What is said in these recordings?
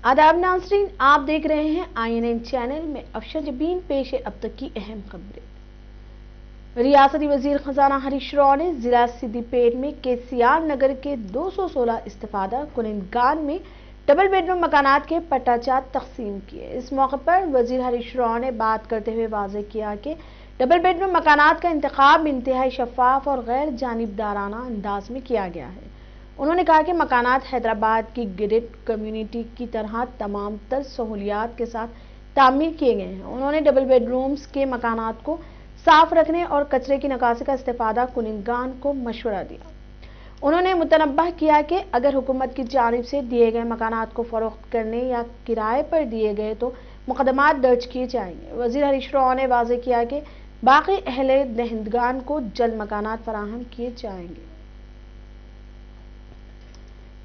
आदाब नाज़रीन, आप देख रहे हैं INN चैनल में। अफशर जबीन पेश है अब तक की अहम खबरें। रियासती वजीर खजाना हरीश राव ने जिला सिद्दीपेट में KCR नगर के 216 इस्तिफादा कुनिंदगान में डबल बेडरूम मकानात के पट्टाचाट तकसीम किए। इस मौके पर वजीर हरीश राव ने बात करते हुए वाज़ेह किया कि डबल बेडरूम मकानात का इंतखाब इंतहाई शफाफ और गैर जानिबदाराना अंदाज में किया गया है। उन्होंने कहा कि मकानात हैदराबाद की गेटेड कम्युनिटी की तरह तमाम तर सहूलियात के साथ तामीर किए गए हैं। उन्होंने डबल बेडरूम्स के मकानात को साफ रखने और कचरे की निकासी का इस्तेफादा कुनिंदगान को मशवरा दिया। उन्होंने मुतनब्बह किया कि अगर हुकूमत की जानिब से दिए गए मकानात को फरोख्त करने या किराए पर दिए गए तो मुकदमात दर्ज किए जाएंगे। वजीर हरीश राव ने वाज़ेह किया कि बाकी अहले दहिंदगान को जल्द मकानात फराहम किए जाएंगे।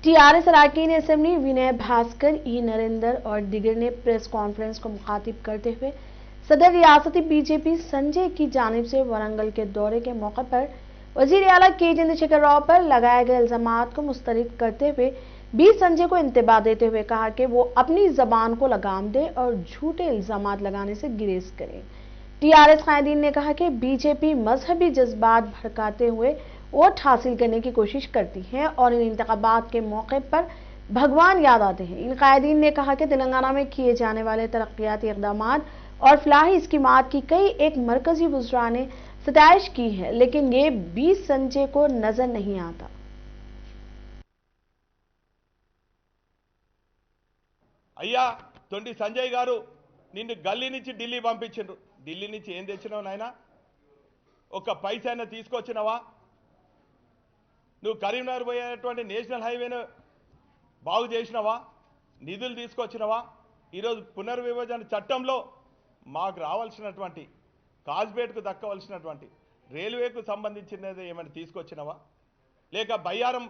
TRS अरकान असेंबली विनय भास्कर, ई नरेंद्र और दिगर ने प्रेस कॉन्फ्रेंस को मुखातिब करते हुए सदर रियासती BJP संजय की जानिब से वरंगल के दौरे के मौके पर वजीर आला K चंद्रशेखर राव पर लगाए गए इल्जामात को मुस्तरद करते हुए B संजय को इंतबाह देते हुए कहा कि वो अपनी जबान को लगाम दे और झूठे इल्जामात लगाने से गुरेज करें। TRS कायदीन ने कहा कि BJP मजहबी जज्बात भड़काते हुए वोट हासिल करने की कोशिश करती है और इन इंतखाबात के मौके पर भगवान याद आते हैं। इन कायदीन ने कहा कि तेलंगाना में किए जाने वाले तरक्याती इकदाम और फलाही स्कीमात की कई एक मरकजी वज़रा ने सताइश की है, लेकिन ये B संजय को नजर नहीं आता। అయ్యా తొండి సంజయ్ గారు నిన్ను గల్లీ నుంచి ఢిల్లీ పంపించిండ్రు. ఢిల్లీ నుంచి ఏం తెచ్చినావు నాయనా? ఒక పైసైనా తీసుకొచ్చినావా? నువ్వు కరీంనగర్ పోయేటువంటి నేషనల్ హైవేను బాగు చేసినావా? నిధులు తీసుకొచ్చినావా? ఈరోజు పునర్విభజన చట్టంలో మాకు రావాల్సినటువంటి కాజ్బేట్కు దక్కవలసినటువంటి రైల్వేకు సంబంధించినది ఏమైనా తీసుకొచ్చినావా? లేక బయ్యారం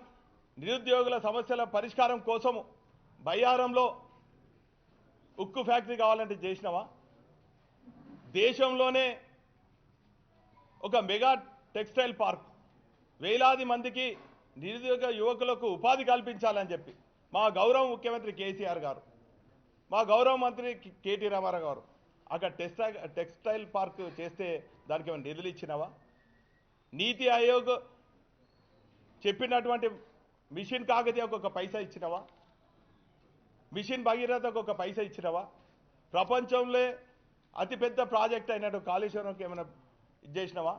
నిరుద్యోగుల సమస్యల పరిష్కారం కోసము బయ్యారంలో ఉక్కు ఫ్యాక్టరీ కావాలంటే చేసినావా? దేశంలోనే ఒక మెగా టెక్స్టైల్ పార్క్ వేలాది మందికి నిరుద్యోగ యువకులకు ఉపాధి కల్పించాలని చెప్పి మా గౌరవ ముఖ్యమంత్రి కేసీఆర్ గారు, మా గౌరవ మంత్రి కేటీ రామారావు గారు అక్కడ టెక్స్టైల్ పార్క్ చేస్తే దానికి ఏమైనా నిధులు ఇచ్చినావా? నీతి ఆయోగ్ చెప్పినటువంటి మిషన్ కాకతీయకు ఒక పైసా ఇచ్చినావా? మిషన్ భగీరథకు ఒక పైసా ఇచ్చినావా? ప్రపంచంలో అతిపెద్ద ప్రాజెక్ట్ అయినట్టు కాళేశ్వరంకి ఏమైనా చేసినావా?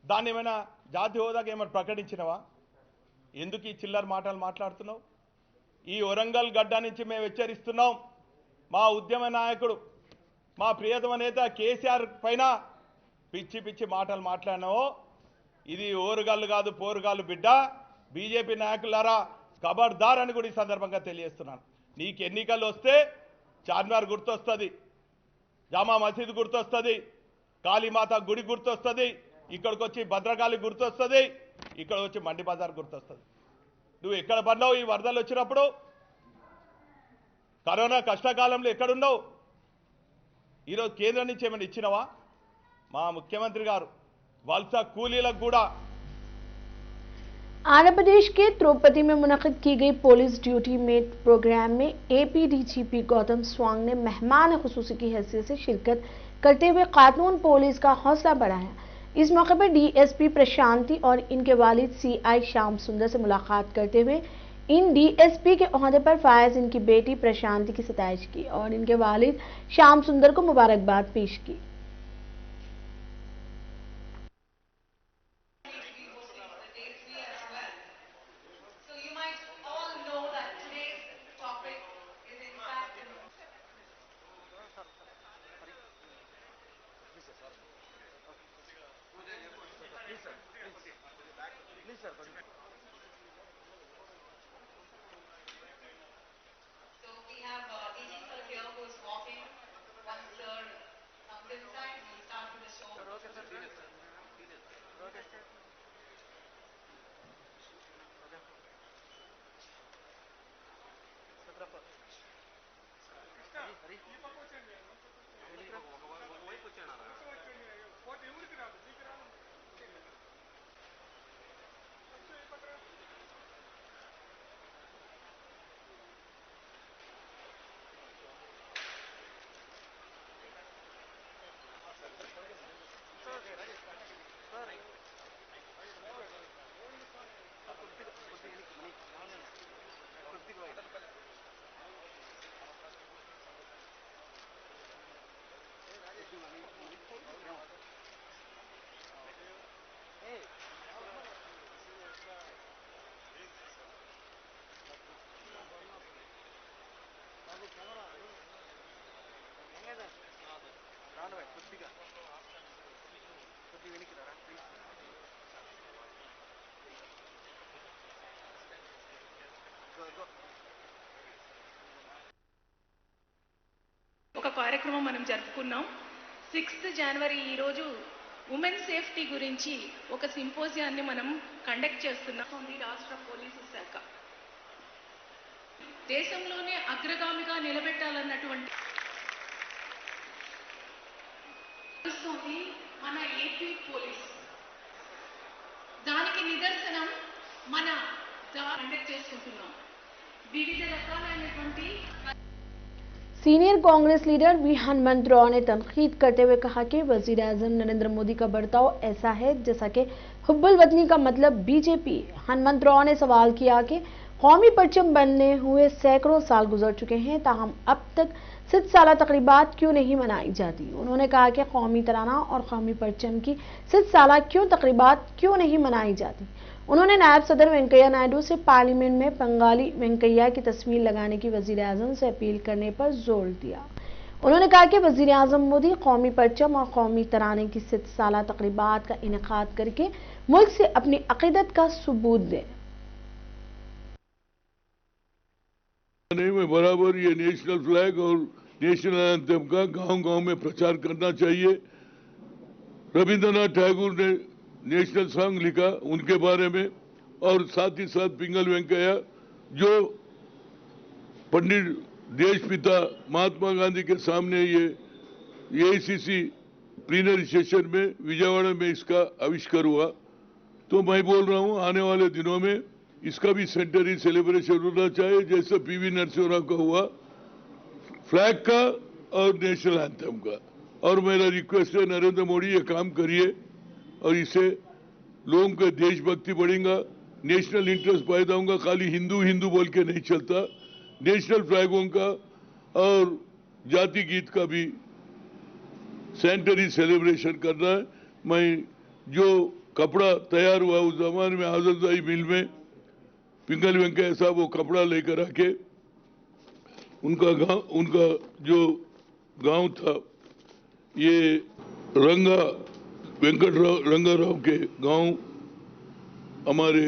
దాన్ని ఏమైనా జాతీయ హోదాకి ఏమైనా ప్రకటించినవా? ఎందుకు ఈ చిల్లర మాటలు మాట్లాడుతున్నావు? ఈ వరంగల్ గడ్డ నుంచి మేము హెచ్చరిస్తున్నాం. మా ఉద్యమ నాయకుడు, మా ప్రియతమ నేత కేసీఆర్ పైన పిచ్చి పిచ్చి మాటలు మాట్లాడినావో ఇది ఓరుగాళ్ళు కాదు, పోరుగాళ్ళు బిడ్డ. బీజేపీ నాయకులారా ఖబర్దార్ అని కూడా ఈ సందర్భంగా తెలియజేస్తున్నాను. నీకు ఎన్నికలు వస్తే చార్మినార్ గుర్తొస్తుంది, జామా మసీద్ గుర్తొస్తుంది, కాళీమాత గుడి గుర్తొస్తుంది, ఇక్కడికి వచ్చి భద్రకాళి గుర్తొస్తుంది, ఇక్కడ వచ్చి మండి బజార్ గుర్తొస్తుంది. నువ్వు ఎక్కడ పడినావు? ఈ వరదలు వచ్చినప్పుడు కరోనా కష్టకాలంలో ఎక్కడున్నావు? ఈరోజు కేంద్రం నుంచి ఏమైనా ఇచ్చినవా? మా ముఖ్యమంత్రి గారు వలస కూలీలకు కూడా आंध्र प्रदेश के तिरुपति में मुनक़िद की गई पुलिस ड्यूटी मेट प्रोग्राम में AP DGP गौतम स्वांग ने मेहमान ख़ुसूसी की हैसियत से शिरकत करते हुए खातून पुलिस का हौसला बढ़ाया। इस मौके पर DSP प्रशांति और इनके वालिद CI श्याम सुंदर से मुलाकात करते हुए इन DSP के ओहदे पर फायज इनकी बेटी प्रशांति की सताइश की और इनके वालिद श्याम सुंदर को मुबारकबाद पेश की। ఒక కార్యక్రమం మనం జరుపుకున్నాం. 6th జనవరి ఈ రోజు ఉమెన్ సేఫ్టీ గురించి ఒక సింపోజియాన్ని మనం కండక్ట్ చేస్తున్నాం. రాష్ట్ర పోలీసు శాఖ దేశంలోనే అగ్రగామిగా నిలబెట్టాలన్నటువంటి మన ఏపీ పోలీస్ దానికి నిదర్శనం మన కండక్ట్ చేసుకుంటున్నాం. వివిధ రకాలైనటువంటి senior Congress leader V Hanumantha Rao ने तनकीद करते हुए कहा कि वजीर आजम नरेंद्र मोदी का बर्ताव ऐसा है जैसा कि हुब्बुल वतनी का मतलब बीजेपी। हनुमंत राव ने सवाल किया कि कौमी परचम बनने हुए सैकड़ों साल गुजर चुके हैं, ताहम अब तक 7 साला तकरीबात क्यों नहीं मनाई जाती। उन्होंने कहा कि कौमी तराना और कौमी परचम की 7 साला क्यों तकरीबात क्यों नहीं मनाई जाती। उन्होंने नायब सदर वेंकैया नायडू से पार्लियामेंट में बंगाली वेंकैया की तस्वीर लगाने की वजीर आजम से अपील करने पर जोर दिया। उन्होंने कहा कि वजीर आजम मोदी कौमी परचम और कौमी तराने की 7 साला तकरीबात का इनेकाद करके मुल्क से अपनी अकीदत का सबूत दें। में बराबर ये नेशनल फ्लैग और नेशनल एंथम का गांव-गांव में प्रचार करना चाहिए। रविंद्रनाथ टैगोर ने नेशनल सॉन्ग लिखा उनके बारे में, और साथ ही साथ पिंगल वेंकैया जो पंडित देशपिता महात्मा गांधी के सामने ये एआईसीसी प्लीनरी सेशन में विजयवाड़ा में इसका आविष्कार हुआ। तो मैं बोल रहा हूं आने वाले दिनों में इसका भी सेंटरी सेलिब्रेशन होना चाहिए, जैसे पीवी नरसिम्हा राव का हुआ फ्लैग का और नेशनल एंथम का। और मेरा रिक्वेस्ट है नरेंद्र मोदी ये काम करिए और इससे लोगों का देशभक्ति बढ़ेगा, नेशनल इंटरेस्ट पैदा होगा। खाली हिंदू हिंदू बोल के नहीं चलता, नेशनल फ्लैगों का और जाति गीत का भी सेंटरी सेलिब्रेशन करना है। मैं जो कपड़ा तैयार हुआ उस जमाने में आजमजाई मिल में पिंगल वेंकैया साहब वो कपड़ा लेकर आके उनका जो गांव था ये रंगाराव के गांव हमारे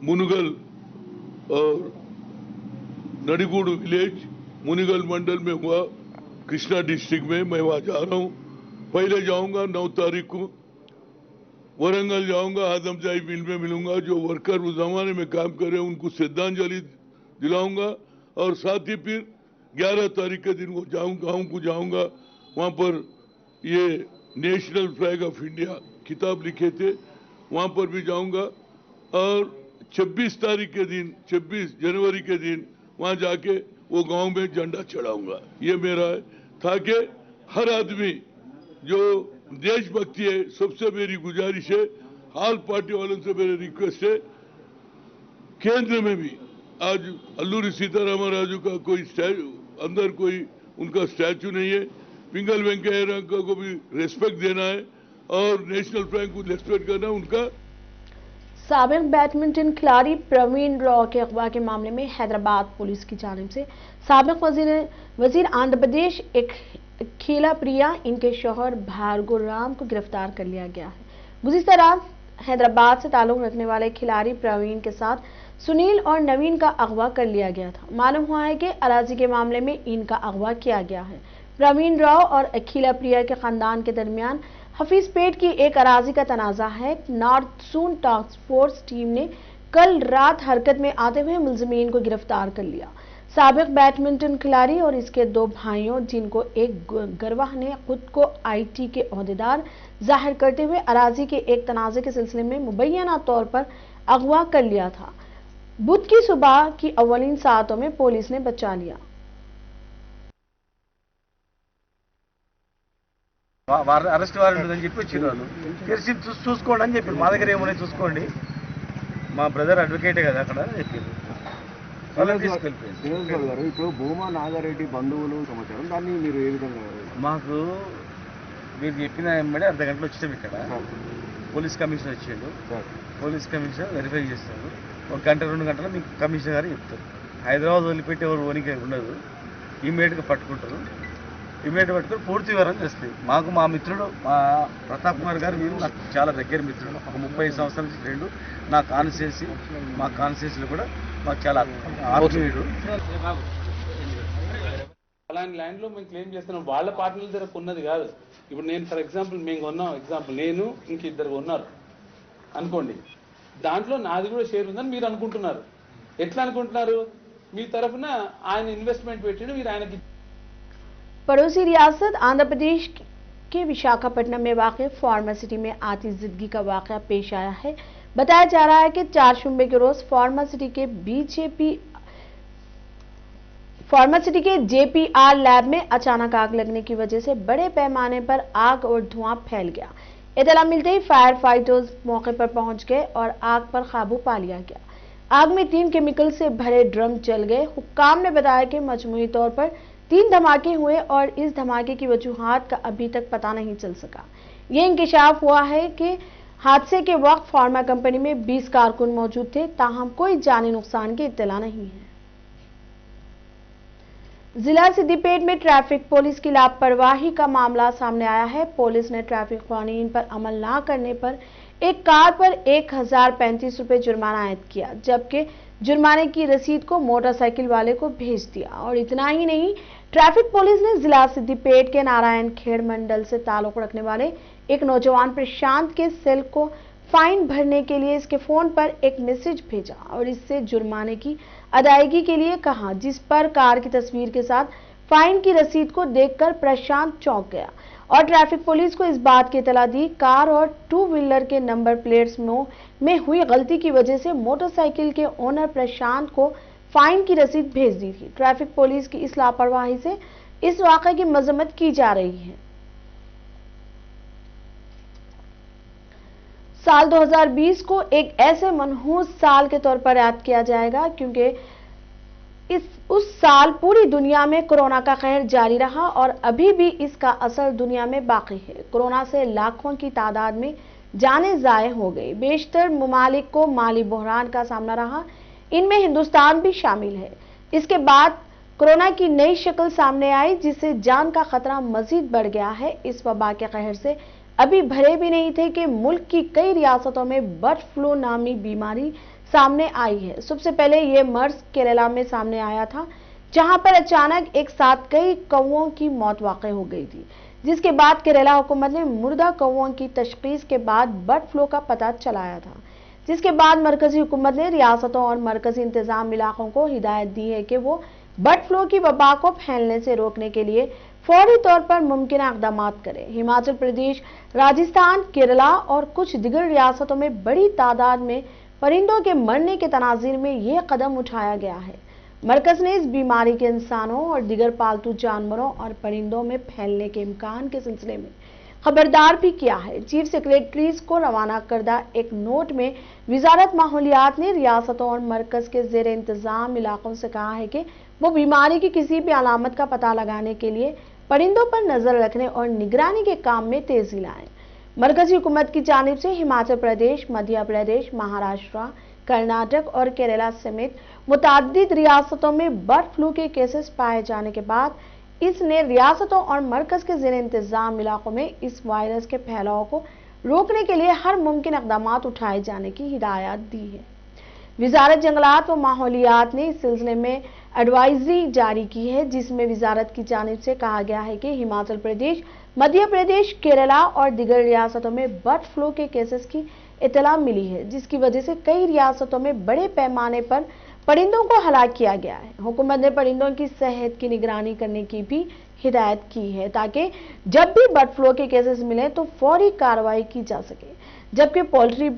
मुनगल और नड़ीगुड़ विलेज मुनगल मंडल में हुआ, कृष्णा डिस्ट्रिक्ट में। मैं वहां जा रहा हूं, पहले जाऊंगा 9 तारीख को वरंगल जाऊंगा, आदमजाई मिल में मिलूंगा, जो वर्कर उस जमाने में काम कर रहे हैं उनको श्रद्धांजलि दिलाऊंगा। और साथ ही फिर 11 तारीख के दिन वो गाँव को जाऊंगा, वहां पर ये नेशनल फ्लैग ऑफ इंडिया किताब लिखे थे वहां पर भी जाऊंगा। और 26 तारीख के दिन 26 जनवरी के दिन वहां जाके वो गांव में झंडा चढ़ाऊंगा। ये मेरा है, ताकि हर आदमी जो देशभक्ति है, सबसे मेरी गुजारिश है, ऑल पार्टी वालों से मेरी रिक्वेस्ट है, केंद्र में भी आज अल्लूरी सीताराम राजू का कोई अंदर कोई उनका स्टैचू नहीं है, पिंगल वेंकैया को भी रेस्पेक्ट देना है और नेशनल फ्लैग को रेस्पेक्ट करना उनका। साबिक बैडमिंटन खिलाड़ी प्रवीण राव के अगवा के मामले में हैदराबाद पुलिस की जानिब से साबिक वजीर आंध्र प्रदेश अखिला प्रिया इनके शौहर भार्गव राम को गिरफ्तार कर लिया गया है। गुज़िश्ता रात हैदराबाद से ताल्लुक रखने वाले खिलाड़ी प्रवीण के साथ सुनील और नवीन का अगवा कर लिया गया था। मालूम हुआ है कि अराजी के मामले में इनका अगवा किया गया है। प्रवीण राव और अखिला प्रिया के खानदान के दरमियान हफीजपेट की एक अराजी का तनाजा है। नॉर्थ सून टास्क फोर्स टीम ने कल रात हरकत में आते हुए मुलजमीन को गिरफ्तार कर लिया। साबिक बैडमिंटन खिलाड़ी और इसके 2 भाइयों, जिनको एक गरवाह ने खुद को आईटी के ओहदेदार जाहिर करते हुए अराजी के एक तनाजे के सिलसिले में मुबैना तौर पर अगवा कर लिया था, बुध की सुबह की अव्वलीन सातों में पुलिस ने बचा लिया। అరెస్ట్ వారెంట్ అని చెప్పి వచ్చిరు వాళ్ళు తెరిచి చూసుకోండి అని చెప్పారు. మా దగ్గర ఏమున్నాయి చూసుకోండి, మా బ్రదర్ అడ్వకేటే కదా అక్కడ చెప్పారు. ఇప్పుడు భూమా నాగారెడ్డి బంధువులు సమాచారం దాన్ని మీరు ఏ విధంగా మాకు మీరు చెప్పిన వెంబడి అర్ధ గంటలో వచ్చాం. ఇక్కడ పోలీస్ కమిషనర్ వచ్చాడు, పోలీస్ కమిషనర్ వెరిఫై చేస్తారు. 1 గంట 2 గంటలు మీకు కమిషనర్ గారు చెప్తారు. హైదరాబాద్ వదిలిపెట్టి ఎవరు ఓనికి ఉండదు, ఇమ్మీడియట్గా పట్టుకుంటారు. ఇమీడియట్ పట్టుకొని పూర్తి వివరం చేస్తాయి. మాకు మా మిత్రుడు మా ప్రతాప్ కుమార్ గారు మీరు నాకు చాలా దగ్గర మిత్రుడు, ఒక 35 సంవత్సరాల నుంచి ఫ్రెండు. నా కాన్స్టిట్యున్సీ మా కాన్స్టిట్యున్సీలో కూడా మాకు చాలా ఆత్మీయుడు. అలాంటి ల్యాండ్లో మేము క్లెయిమ్ చేస్తున్నాం, వాళ్ళ పార్ట్నర్ల దగ్గర ఉన్నది కాదు. ఇప్పుడు నేను ఫర్ ఎగ్జాంపుల్ మేము కొన్నాం, ఎగ్జాంపుల్ నేను ఇంక ఇద్దరు ఉన్నారు అనుకోండి, దాంట్లో నాది కూడా షేర్ ఉందని మీరు అనుకుంటున్నారు. ఎట్లా అనుకుంటున్నారు? మీ తరఫున ఆయన ఇన్వెస్ట్మెంట్ పెట్టిండు, మీరు ఆయనకి. पड़ोसी रियासत आंध्र प्रदेश के विशाखापट्टनम में वाक़ फार्मासिटी में आतिशबाजी का वाक़या पेश आया है। बताया जा रहा है कि 4 शुंबे के रोज फार्मासिटी के जेपीआर लैब में अचानक आग लगने की वजह से बड़े पैमाने पर आग और धुआं फैल गया। इत्तला मिलते ही फायर फाइटर्स मौके पर पहुंच गए और आग पर काबू पा लिया गया। आग में 3 केमिकल से भरे ड्रम जल गए। हुक्काम ने बताया कि मजमूई तौर पर 3 धमाके हुए और इस धमाके की वजूहात का अभी तक पता नहीं चल सका। ये इंकशाफ हुआ है कि हादसे के वक्त फार्मा कंपनी में 20 कारकुन मौजूद थे, ताहम कोई जानी नुकसान की इत्तला नहीं है। जिला सिद्दीपेट में ट्रैफिक पुलिस की लापरवाही का मामला सामने आया है। पुलिस ने ट्रैफिक कानून पर अमल न करने पर एक कार पर 1035 रुपए जुर्माना आयद किया, जबकि जुर्माने की रसीद को मोटरसाइकिल वाले को भेज दिया। और इतना ही नहीं, ट्रैफिक पुलिस ने जिला सिद्दीपेट के नारायण खेड़ मंडल से ताल्लुक रखने वाले एक नौजवान प्रशांत के सेल को फाइन भरने के लिए इसके फोन पर एक मैसेज भेजा और इससे जुर्माने की अदायगी के लिए कहा, जिस पर कार की तस्वीर के साथ फाइन की रसीद को देखकर प्रशांत चौंक गया और ट्रैफिक पुलिस को इस बात की इत्तला दी। कार और 2 व्हीलर के नंबर प्लेट्स में हुई गलती की वजह से मोटरसाइकिल के ओनर प्रशांत को फाइन की रसीद भेज दी थी। ट्रैफिक पुलिस की इस लापरवाही से इस वाक़े की मजम्मत की जा रही है। साल 2020 को एक ऐसे मनहूस साल के तौर पर याद किया जाएगा क्योंकि उस साल पूरी दुनिया में कोरोना का कहर जारी रहा और अभी भी इसका असर दुनिया में बाकी है। कोरोना से लाखों की तादाद में जानें ज़ाये हो गई। बेशतर ममालिक को माली बहरान का सामना रहा, इनमें हिंदुस्तान भी शामिल है। इसके बाद कोरोना की नई शक्ल सामने आई, जिससे जान का खतरा मजीद बढ़ गया है। इस वबा के कहर से अभी भरे भी नहीं थे कि मुल्क की कई रियासतों में बर्ड फ्लू नामी बीमारी सामने आई है। सबसे पहले ये मर्ज केरला में सामने आया था, जहां पर अचानक एक साथ कई कौवों की मौत वाक़ हो गई थी, जिसके बाद केरला हुकूमत ने मुर्दा कौवों की तशखीस के बाद बर्ड फ्लू का पता चलाया था, जिसके बाद मरकजी हुकूमत ने रियासतों और मरकजी इंतजाम इलाकों को हिदायत दी है कि वो बर्ड फ्लू की वबा को फैलने से रोकने के लिए फौरी तौर पर मुमकिन इक़दाम करें। हिमाचल प्रदेश, राजस्थान, केरला और कुछ दिगर रियासतों में बड़ी तादाद में परिंदों के मरने के तनाज़ीर में यह कदम उठाया गया है। मरकज ने इस बीमारी के इंसानों और दिगर पालतू जानवरों और परिंदों में फैलने के इम्कान के सिलसिले में खबरदार भी किया है। चीफ सेक्रेटरीज को रवाना करदा एक नोट में वजारत माहौलियात ने रियासतों और मरकज के जेर इंतजाम इलाकों से कहा है कि वो बीमारी की किसी भी अलामत का पता लगाने के लिए परिंदों पर नजर रखने और निगरानी के काम में तेजी लाएं। मरकजी हुकूमत की जानिब से हिमाचल प्रदेश, मध्य प्रदेश, महाराष्ट्र, कर्नाटक और केरला समेत मुताद्दिद रियासतों में बर्ड फ्लू के केसेस पाए जाने के बाद इसने रियासतों और मरकज के ज़ेर इंतजाम इलाकों में इस वायरस के फैलाव को रोकने के लिए हर मुमकिन इक़दाम उठाए जाने की हिदायत दी है। वजारत जंगलात व माहौलियात ने इस सिलसिले में एडवाइजरी जारी की है, जिसमें वजारत की जानिब से कहा गया है कि हिमाचल प्रदेश, मध्य प्रदेश, केरला और दिगर रियासतों में बर्ड फ्लू के केसेस की इत्तला मिली है, जिसकी वजह से कई रियासतों में बड़े पैमाने पर परिंदों को हलाक किया गया है। हुकूमत ने परिंदों की सेहत की निगरानी करने की भी हिदायत की है, ताकि जब भी बर्ड फ्लू के केसेस मिले तो फौरी कार्रवाई की जा सके। जबकि पोल्ट्री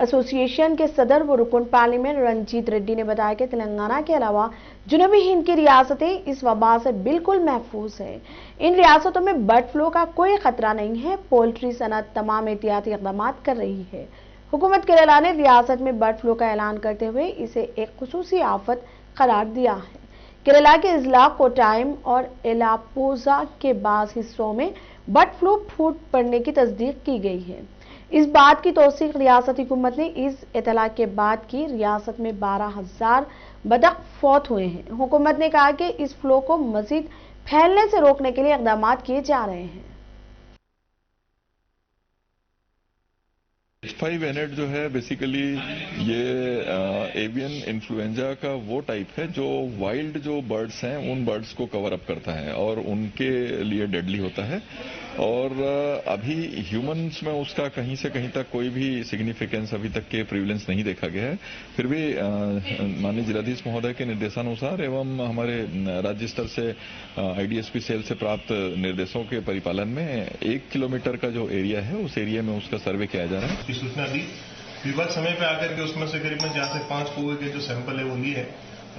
एसोसिएशन के सदर व रुकन पार्लियामेंट रंजीत रेड्डी ने बताया कि तेलंगाना के अलावा जुनूबी हिंद की रियासतें इस वबा से बिल्कुल महफूज है। इन रियासतों में बर्ड फ्लू का कोई खतरा नहीं है। पोल्ट्री सनत तमाम एहतियाती इक़दाम कर रही है। हुकूमत केरला ने रियासत में बर्ड फ्लू का ऐलान करते हुए इसे एक खुसूसी आफत करार दिया है। केरला के इजला कोटायम और एलापोजा के बाज़ हिस्सों में बर्ड फ्लू फूट पड़ने की तस्दीक की गई है। इस बात की तौसीक रियासती हुकूमत ने इस इतला के बाद की। रियासत में 12,000 बतख फौत हुए हैं। हुकूमत ने कहा कि इस फ्लू को मजीद फैलने से रोकने के लिए इकदाम किए जा रहे हैं। H5N8 जो है बेसिकली ये एवियन इन्फ्लुएंजा का वो टाइप है जो वाइल्ड जो बर्ड्स हैं उन बर्ड्स को कवर अप करता है और उनके लिए डेडली होता है। और अभी ह्यूमंस में उसका कहीं से कहीं तक कोई भी सिग्निफिकेंस अभी तक के प्रिविलेंस नहीं देखा गया है। फिर भी माननीय जिलाधीश महोदय के निर्देशानुसार एवं हमारे राज्य स्तर से IDSP सेल से प्राप्त निर्देशों के परिपालन में 1 किलोमीटर का जो एरिया है उस एरिया में उसका सर्वे किया जा रहा है। की सूचना दी, विभाग समय पे आकर के उसमें से करीबन 4 से 5 कौवे के जो सैंपल है वो लिए है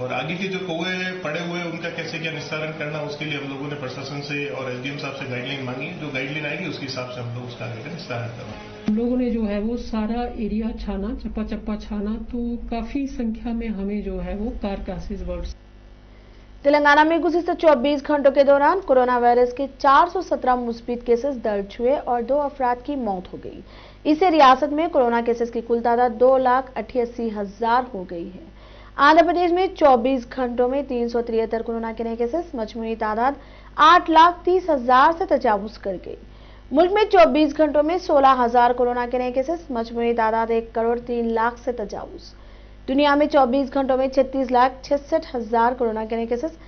और आगे के जो कौवे पड़े हुए हैं उनका कैसे क्या निस्तारण करना उसके लिए हम लोगों ने प्रशासन से और SDM साहब से गाइडलाइन मांगी। जो गाइडलाइन आएगी उसके हिसाब से हम लोग उसका आगे का निस्तारण करवाएंगे। हम लोगों ने जो है वो सारा एरिया छाना, चप्पा चप्पा छाना, तो काफी संख्या में हमें जो है वो कारकासिस बर्ड्स। तेलंगाना में गुज़िश्ता 24 घंटों के दौरान कोरोना वायरस के 417 मुस्बित केसेस दर्ज हुए और 2 अफराद की मौत हो गई। इससे रियासत में कोरोना केसेस की कुल तादाद 2,88,000 हो गई है। आंध्र प्रदेश में 24 घंटों में 373 कोरोना के नए केसेस मजमूई तादाद 8,30,000 से तजावुज कर गई। मुल्क में 24 घंटों में 16,000 कोरोना के नए केसेस मजमूई तादाद 1,03,00,000 से तजावुज। दुनिया में 24 घंटों में 36,66,000 कोरोना के नए केसेस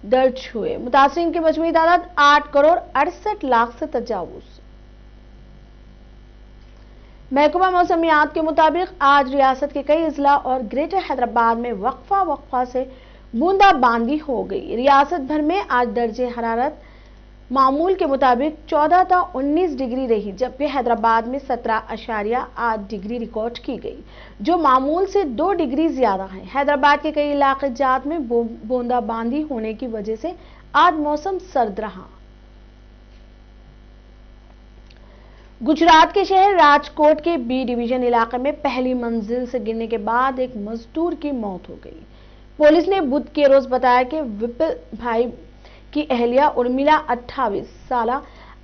दर्ज हुए। मुतासरीन की मजमूई तादाद 8,68,00,000 से तजावुज। महकमा मौसमियात के मुताबिक आज रियासत के कई अजला और ग्रेटर हैदराबाद में वक्फा से बूंदाबांदी हो गई। रियासत भर में आज दर्जे हरारत मामूल के मुताबिक 14 था 19 डिग्री रही, जबकि हैदराबाद में 17.8 डिग्री रिकॉर्ड की गई, जो मामूल से 2 डिग्री ज्यादा है। हैदराबाद के कई इलाके जात में बूंदाबांदी होने की वजह से आज मौसम सर्द रहा। गुजरात के शहर राजकोट के B डिवीजन इलाके में पहली मंजिल से गिरने के बाद एक मजदूर की मौत हो गई। पुलिस ने बुध के रोज बताया कि विपिल भाई की अहलिया उर्मिला 28 साल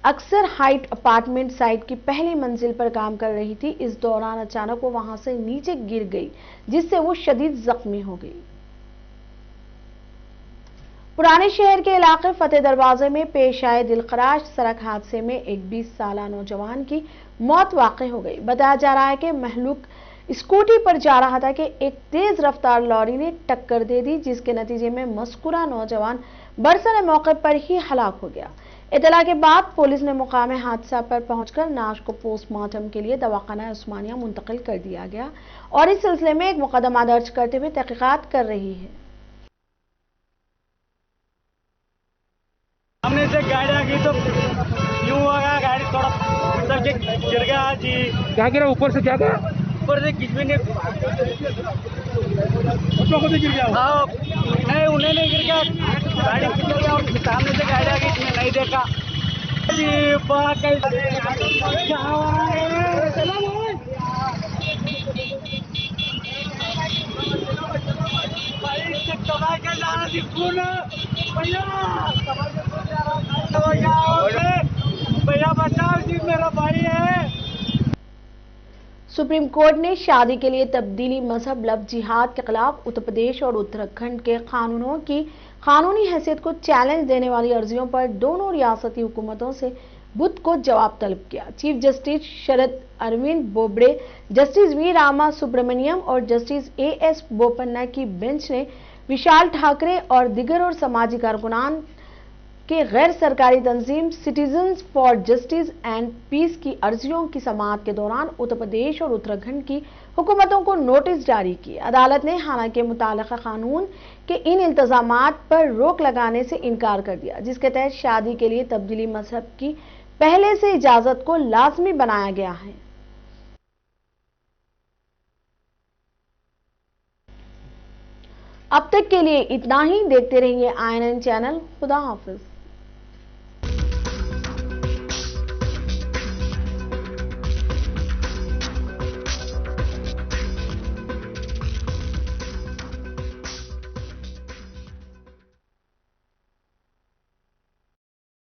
अक्सर हाइट अपार्टमेंट साइट की पहली मंजिल पर काम कर रही थी। इस दौरान अचानक वो वहां से नीचे गिर गई, जिससे वो शदीद जख्मी हो गई। पुराने शहर के इलाके फतेह दरवाजे में पेश आए दिलखराश सड़क हादसे में एक 20 साल नौजवान की मौत वाक़ हो गई। बताया जा रहा है कि महलूक स्कूटी पर जा रहा था कि एक तेज रफ्तार लॉरी ने टक्कर दे दी, जिसके नतीजे में मज़कूरा नौजवान बरसर मौके पर ही हलाक हो गया। इतला के बाद पुलिस ने मुकाम हादसा पर पहुंचकर नाश को पोस्टमार्टम के लिए दवाखाना उस्मानिया मुंतकिल कर दिया गया और इस सिलसिले में एक मुकदमा दर्ज करते हुए तहकीकात कर रही है। सामने से गाड़ी आ गई तो यूं होगा, गाड़ी थोड़ा सब गिर गया जी। क्या गिरा? ऊपर से क्या था? ऊपर से किसी ने उसको खुद गिर गया। हाँ, नहीं उन्हें नहीं गिर गया, गाड़ी गिर गया और सामने से गाड़ी आ गई, इसने नहीं देखा जी। भैया बचाओ जी, मेरा भाई है। सुप्रीम कोर्ट ने शादी के लिए तब्दीली मजहब लव जिहाद के खिलाफ उत्तर प्रदेश और उत्तराखंड के कानूनों की कानूनी हैसियत को चैलेंज देने वाली अर्जियों पर दोनों रियासती हुकूमतों से बुध को जवाब तलब किया। Chief justice Sharad Arvind Bobde, justice V Rama Subramanian और जस्टिस AS बोपन्ना की बेंच ने विशाल ठाकरे और दिगर और समाजी कारकुनान के गैर सरकारी तंजीम Citizens for Justice and Peace की अर्जियों की समाअत के दौरान उत्तर प्रदेश और उत्तराखंड की हुकूमतों को नोटिस जारी किए। अदालत ने हालांकि मुतालिका कानून के इन इल्तजामात पर रोक लगाने से इनकार कर दिया, जिसके तहत शादी के लिए तब्दीली मजहब की पहले से इजाजत को लाजमी बनाया गया है। अब तक के लिए इतना ही। देखते रहिए INN चैनल। खुदा हाफिज।